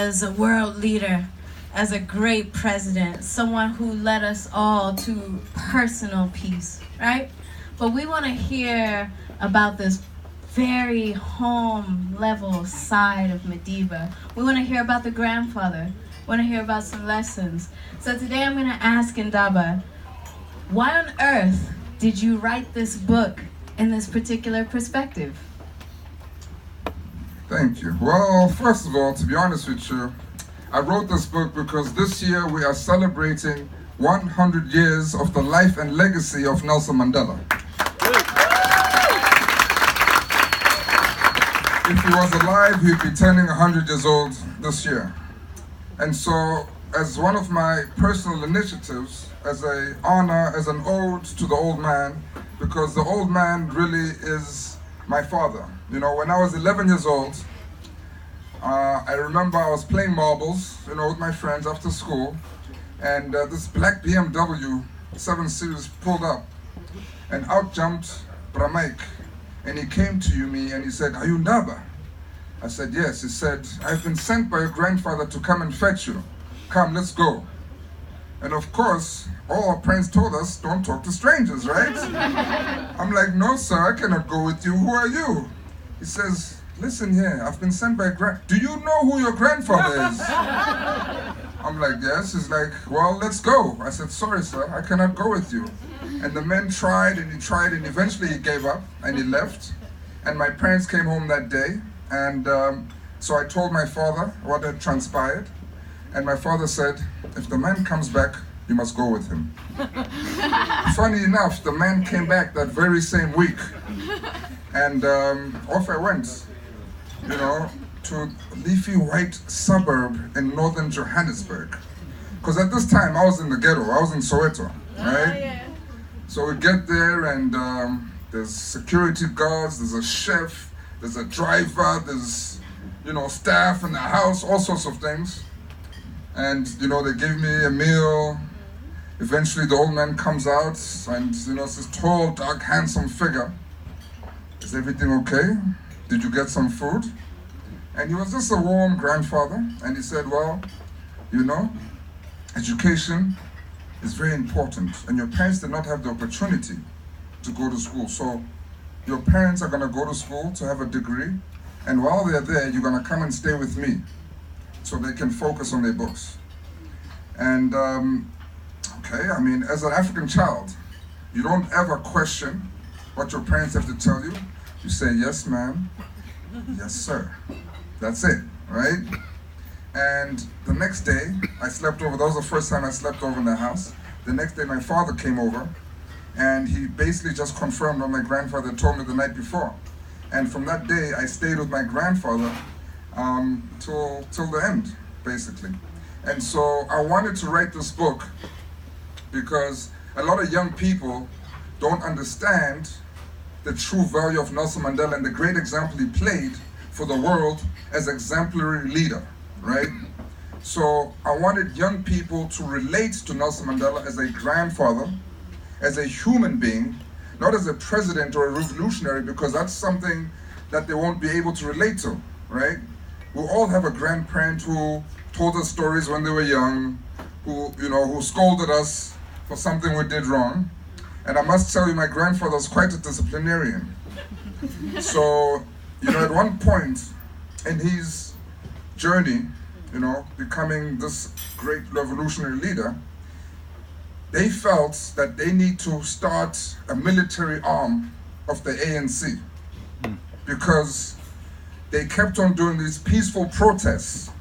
as a world leader, as a great president, someone who led us all to personal peace, right? But we want to hear about this very home level side of Ndaba. We want to hear about the grandfather. We want to hear about some lessons. So today I'm going to ask Ndaba, why on earth did you write this book in this particular perspective? Thank you. Well, first of all, to be honest with you, I wrote this book because this year we are celebrating 100 years of the life and legacy of Nelson Mandela. If he was alive, he'd be turning 100 years old this year. And so, as one of my personal initiatives, as an honor, as an ode to the old man, because the old man really is my father. You know, when I was 11 years old, I remember I was playing marbles, you know, with my friends after school, and this black BMW 7 Series pulled up, and out jumped Bramaik, and he came to me and he said, "Are you Ndaba?" I said, "Yes." He said, "I've been sent by your grandfather to come and fetch you. Come, let's go." And of course, all our parents told us, don't talk to strangers, right? I'm like, "No, sir, I cannot go with you. Who are you?" He says, "Listen here, I've been sent by do you know who your grandfather is?" I'm like, "Yes." He's like, "Well, let's go." I said, "Sorry, sir, I cannot go with you." And the man tried and he tried and eventually he gave up and he left. And my parents came home that day. And so I told my father what had transpired. And my father said, "If the man comes back, you must go with him." Funny enough, the man came back that very same week. And off I went, you know, to a leafy white suburb in northern Johannesburg. Because at this time, I was in the ghetto. I was in Soweto, right? Yeah. So we get there and there's security guards, there's a chef, there's a driver, there's, you know, staff in the house, all sorts of things. And, you know, they give me a meal. Eventually the old man comes out and, you know, it's this tall, dark, handsome figure. "Is everything okay? Did you get some food?" And he was just a warm grandfather. And he said, "Well, you know, education is very important. And your parents did not have the opportunity to go to school. So your parents are going to go to school to have a degree. And while they're there, you're going to come and stay with me so they can focus on their books." And, okay, I mean, as an African child, you don't ever question what your parents have to tell you. You say, "Yes, ma'am. Yes, sir." That's it, right? And the next day, I slept over. That was the first time I slept over in the house. The next day, my father came over, and he basically just confirmed what my grandfather told me the night before. And from that day, I stayed with my grandfather till the end, basically. And so I wanted to write this book because a lot of young people don't understand the true value of Nelson Mandela and the great example he played for the world as exemplary leader, right? So I wanted young people to relate to Nelson Mandela as a grandfather, as a human being, not as a president or a revolutionary, because that's something that they won't be able to relate to, right? We all have a grandparent who told us stories when they were young, who, you know, who scolded us for something we did wrong. And I must tell you, my grandfather was quite a disciplinarian. So, you know, at one point in his journey, you know, becoming this great revolutionary leader, they felt that they need to start a military arm of the ANC because they kept on doing these peaceful protests.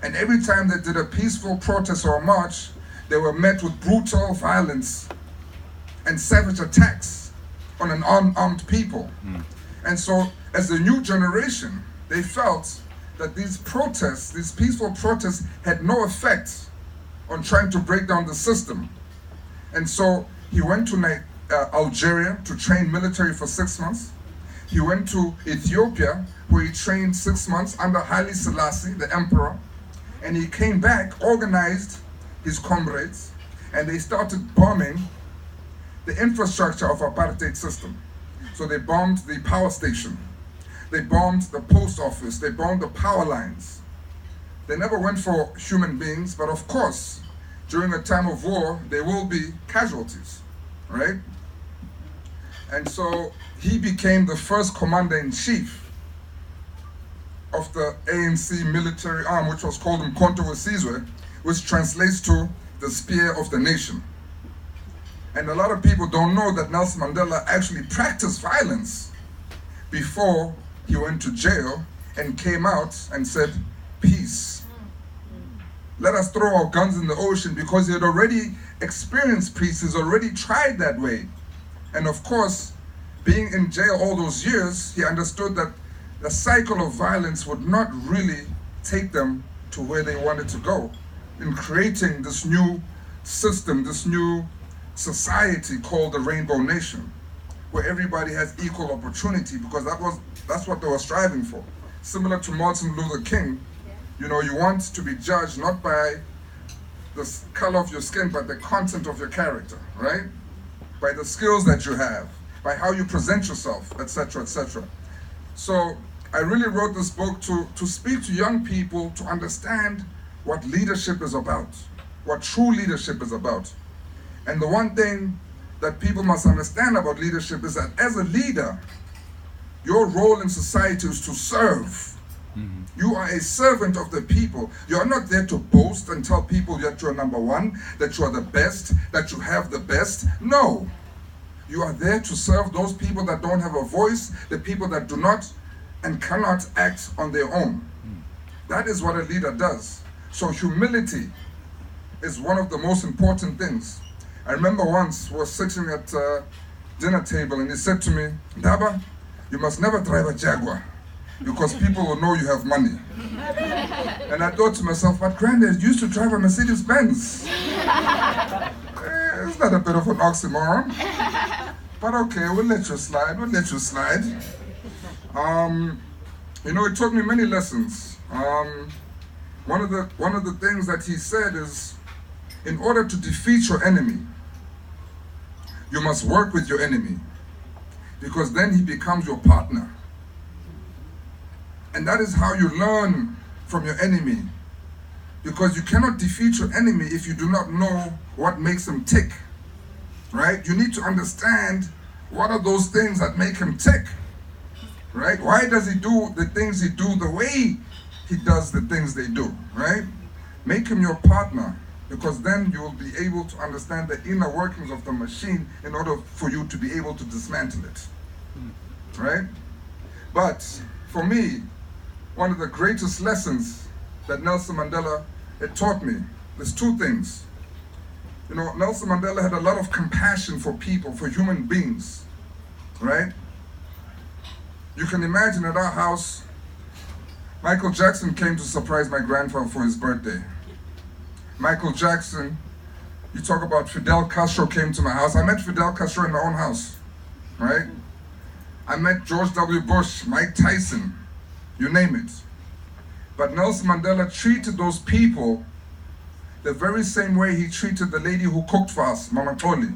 And every time they did a peaceful protest or a march, they were met with brutal violence and savage attacks on an unarmed people. And so, as the new generation, they felt that these protests, these peaceful protests, had no effect on trying to break down the system. And so, he went to Algeria to train military for 6 months. He went to Ethiopia, where he trained 6 months under Haile Selassie, the emperor. And he came back, organized his comrades, and they started bombing the infrastructure of apartheid system. So they bombed the power station, they bombed the post office, they bombed the power lines, They never went for human beings, but of course, during a time of war, there will be casualties, right? And so he became the first commander-in-chief of the ANC military arm, which was called Mkhonto weSizwe, which translates to the spear of the nation. And a lot of people don't know that Nelson Mandela actually practiced violence before he went to jail and came out and said, peace. Let us throw our guns in the ocean, because he had already experienced peace. He's already tried that way. And of course, being in jail all those years, he understood that the cycle of violence would not really take them to where they wanted to go in creating this new system, this new society called the Rainbow Nation, where everybody has equal opportunity, because that's what they were striving for. Similar to Martin Luther King, you know, you want to be judged not by the color of your skin, but the content of your character, right? By the skills that you have, by how you present yourself, etc., etc. So I really wrote this book to speak to young people to understand what leadership is about, what true leadership is about. And the one thing that people must understand about leadership is that as a leader, your role in society is to serve. You are a servant of the people. You are not there to boast and tell people that you're number one, that you are the best, that you have the best. No. You are there to serve those people that don't have a voice, the people that do not and cannot act on their own. That is what a leader does. So humility is one of the most important things. I remember once we were sitting at a dinner table and he said to me, Ndaba, you must never drive a Jaguar, because people will know you have money. And I thought to myself, but granddad used to drive a Mercedes-Benz. It's not a bit of an oxymoron. But okay, we'll let you slide, we'll let you slide. You know, it taught me many lessons. One of the things that he said is, in order to defeat your enemy, you must work with your enemy, because then he becomes your partner. And that is how you learn from your enemy, because you cannot defeat your enemy if you do not know what makes him tick, right? You need to understand what are those things that make him tick, right? Why does he do the things he do the way he does the things they do, right? Make him your partner, because then you will be able to understand the inner workings of the machine in order for you to be able to dismantle it, right? But for me, one of the greatest lessons that Nelson Mandela had taught me is two things. You know, Nelson Mandela had a lot of compassion for people, for human beings, right? You can imagine at our house, Michael Jackson came to surprise my grandfather for his birthday. Michael Jackson, you talk about Fidel Castro came to my house. I met Fidel Castro in my own house, right? I met George W. Bush, Mike Tyson, you name it. But Nelson Mandela treated those people the very same way he treated the lady who cooked for us, Mama Toli.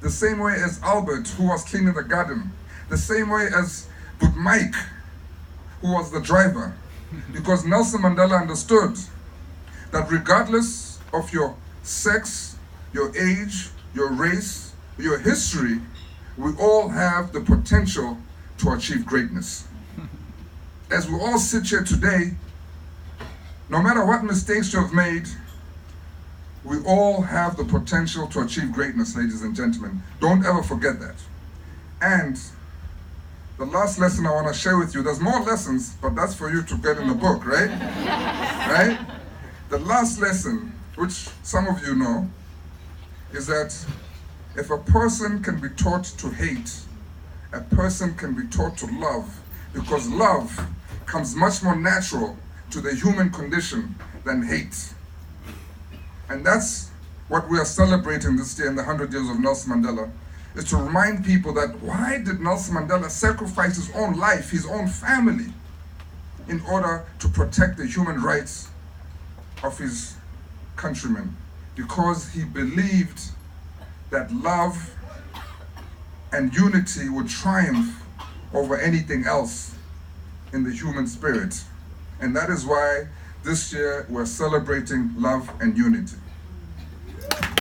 The same way as Albert, who was cleaning the garden. The same way as with Mike, who was the driver. Because Nelson Mandela understood that regardless of your sex, your age, your race, your history, we all have the potential to achieve greatness. As we all sit here today, no matter what mistakes you have made, we all have the potential to achieve greatness, ladies and gentlemen. Don't ever forget that. And the last lesson I want to share with you, there's more lessons, but that's for you to get in the book, right? Right? The last lesson, which some of you know, is that if a person can be taught to hate, a person can be taught to love, because love comes much more natural to the human condition than hate. And that's what we are celebrating this year in the 100 years of Nelson Mandela, is to remind people that why did Nelson Mandela sacrifice his own life, his own family, in order to protect the human rights of his countrymen? Because he believed that love and unity would triumph over anything else in the human spirit. And that is why This year, we're celebrating love and unity.